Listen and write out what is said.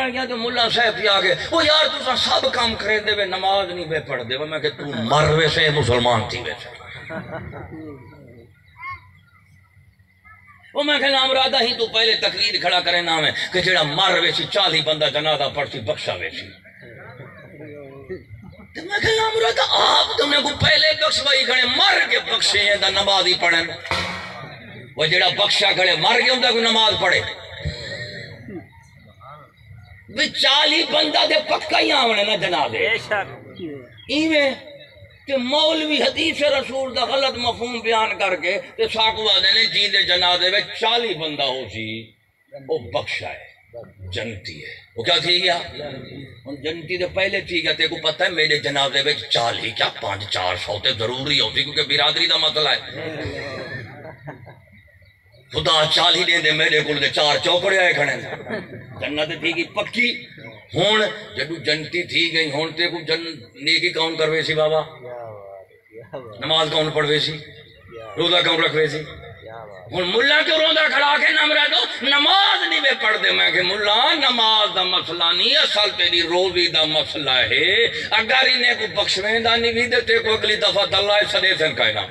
گیا تو ملا صاحب پہ آ گئے وہ یار تو سب کام کرے دے نماز نہیں بے پڑھ دے میں کہ تو مر ویسے مسلمان تھی ویسے وہ میں کہ نام رادہ ہی تو پہلے تقریر کھڑا کرے نام ہے کہ جڑا مر ویسی 40 بندہ جنازہ پڑھتی بخشا ویسی تو میں کہ نام رادہ آپ تمہیں کو پہلے بخشوائی کھڑے مر کے بخشے ہیں دا نماز ہی پڑھیں وہ جڑا بخشا کھڑے مر گیا ہوں کوئی نماز پڑھے 40 بندہ دے پکا ہی آونے نا جنازے ایویں کہ مولوی حدیث رسول دا غلط مفہوم بیان کر کے تے ساکو آدھے نے جی دے جنازے میں 40 بندہ ہو سی وہ بخشا ہے جنتی ہے وہ کیا تھی گیا جنتی دے پہلے تھی گیا تے کو پتہ ہے میرے جنازے میں 40 کیا 500-400 تے ضروری ہوتی کیونکہ برادری دا مسئلہ ہے خدا 40 دیں دے میرے کل دے 4 چوکڑے آئے کھڑے جنت تھی گی پکی ہون جدو جنتی تھی گئی ہون تے کو نیکی کون کروے سی بابا نماز کون پڑھوے سی روزہ کون رکھوے سی ہون ملا کے روزہ کھڑا کے نام رہ دو نماز نہیں بے پڑھ دے میں کہ ملا نماز دا مسئلہ نہیں اصل تیری روزی دا مسئلہ ہے اگر انہیں کو بخشویں دا نہیں بھی دیتے کو اگلی دفعہ اللہ صدے سے کہنا